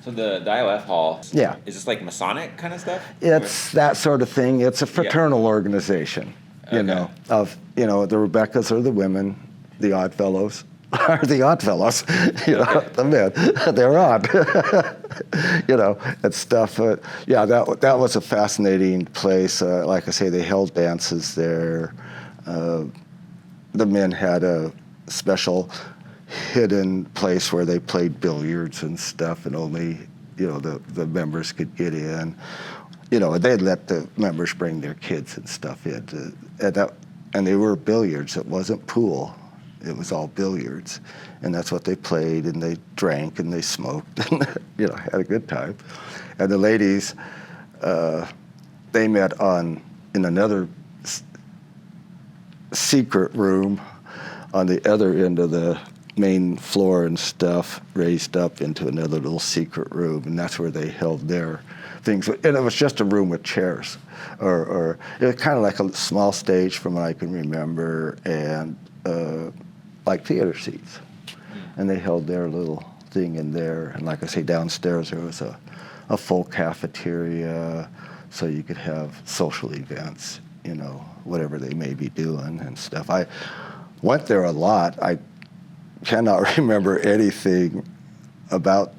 So the IOF Hall, Yeah. is this like Masonic kind of stuff? It's that sort of thing. It's a fraternal organization, you Okay. know, the Rebeccas are the women, the Oddfellows are the Oddfellows, the men, they're odd, and stuff. Yeah, that was a fascinating place. Like I say, they held dances there. The men had a special hidden place where they played billiards and stuff, and only the members could get in. They'd let the members bring their kids and stuff in, and they were billiards. It wasn't pool. It was all billiards, and that's what they played, and they drank and they smoked, and had a good time. And the ladies, they met in another secret room on the other end of the main floor and stuff, raised up into another little secret room, and that's where they held their things. And it was just a room with chairs, or it was kind of like a small stage from what I can remember, and like theater seats. And they held their little thing in there. And like I say, downstairs there was a full cafeteria, so you could have social events, whatever they may be doing and stuff. I went there a lot. I cannot remember anything about,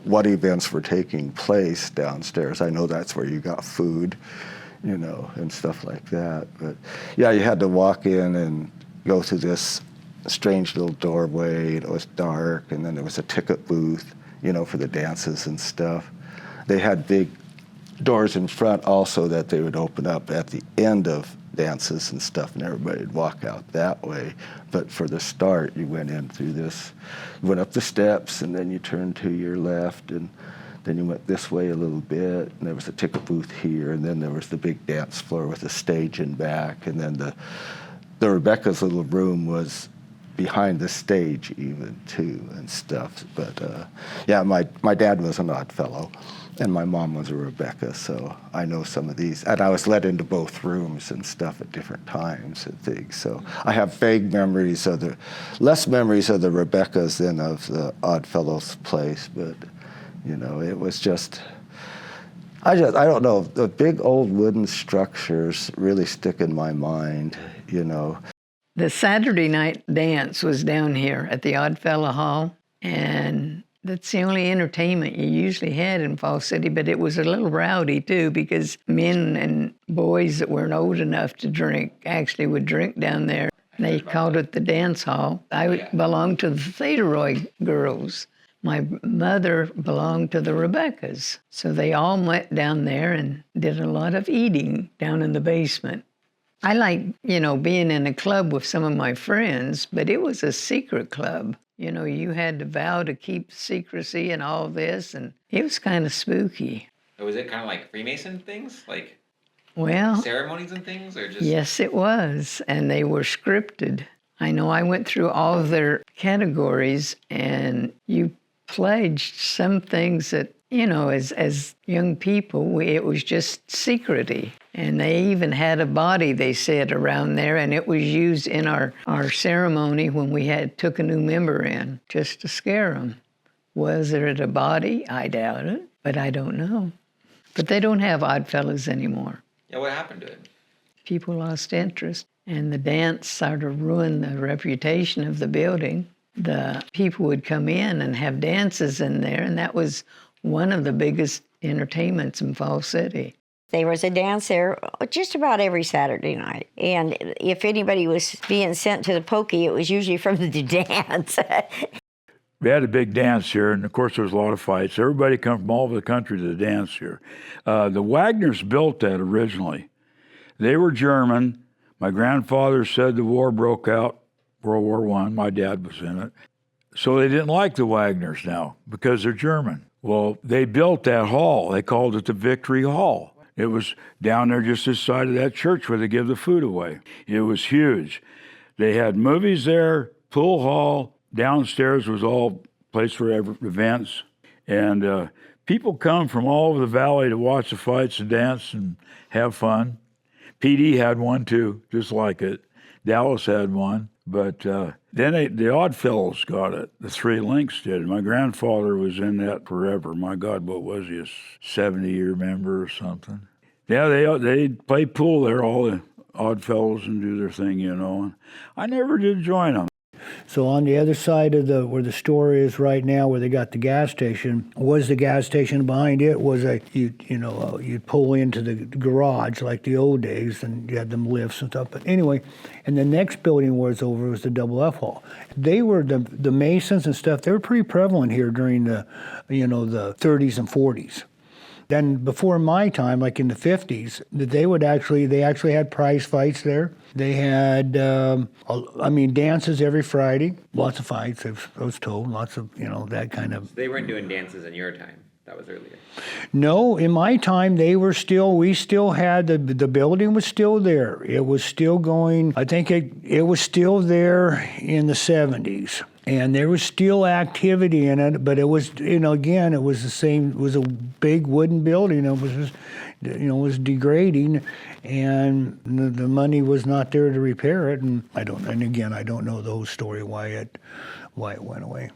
what events were taking place downstairs. I know that's where you got food, and stuff like that. But yeah, you had to walk in and go through this strange little doorway. It was dark, and then there was a ticket booth, for the dances and stuff. They had big doors in front also that they would open up at the end of dances and stuff, and everybody would walk out that way. But for the start, you went in through this, you went up the steps, and then you turned to your left, and then you went this way a little bit, and there was a ticket booth here, and then there was the big dance floor with a stage in back, and then the Rebecca's little room was behind the stage even too and stuff. But yeah, my dad was an Oddfellow, and my mom was a Rebecca, so I know some of these. And I was let into both rooms and stuff at different times and things. So I have vague memories less memories of the Rebeccas than of the Oddfellows place. But it was just. I don't know. The big old wooden structures really stick in my mind. The Saturday night dance was down here at the Oddfellow Hall, and that's the only entertainment you usually had in Fall City, but it was a little rowdy too, because men and boys that weren't old enough to drink actually would drink down there. They called it the dance hall. I belonged to the Thederoy girls. My mother belonged to the Rebeccas, so they all went down there and did a lot of eating down in the basement. I like, being in a club with some of my friends, but it was a secret club. You had to vow to keep secrecy and all this, and it was kind of spooky. So was it kind of like Freemason things? Like Well, ceremonies and things? Or just... Yes, it was, and they were scripted. I know I went through all of their categories, and you pledged some things that, as young people, it was just secrecy. And they even had a body, they said, around there, and it was used in our ceremony when we took a new member in, just to scare them. Was it a body? I doubt it, but I don't know. But they don't have Oddfellows anymore. Yeah, what happened to it? People lost interest, and the dance sort of ruined the reputation of the building. The people would come in and have dances in there, and that was one of the biggest entertainments in Fall City. There was a dance there just about every Saturday night. And if anybody was being sent to the pokey, it was usually from the dance. We had a big dance here, and of course there was a lot of fights. Everybody come from all over the country to the dance here. The Wagners built that originally. They were German. My grandfather said the war broke out, World War I. My dad was in it. So they didn't like the Wagners now because they're German. Well, they built that hall. They called it the Victory Hall. It was down there just this side of that church where they give the food away. It was huge. They had movies there, pool hall. Downstairs was all place for events. And people come from all over the valley to watch the fights and dance and have fun. PD had one too, just like it. Dallas had one. But then the Oddfellows got it. The Three Links did. My grandfather was in that forever. My God, what was he, a 70-year member or something? Yeah, they play pool there, all the Oddfellows, and do their thing, you know. And I never did join them. So on the other side of where the store is right now, where they got the gas station, was the gas station. Behind it was you'd pull into the garage like the old days, and you had them lifts and stuff. But anyway, and the next building was over was the IOOF Hall. They were the Masons and stuff. They were pretty prevalent here during the 30s and 40s. Then before my time, like in the 50s, they actually had prize fights there. They had, dances every Friday. Lots of fights, I was told. Lots of, that kind of. They weren't doing dances in your time. That was earlier. No, in my time, we still had, the building was still there. It was still going, I think it was still there in the 70s. And there was still activity in it, but it was, again, it was the same, it was a big wooden building. It was just, it was degrading, and the money was not there to repair it. And I don't know the whole story why it went away.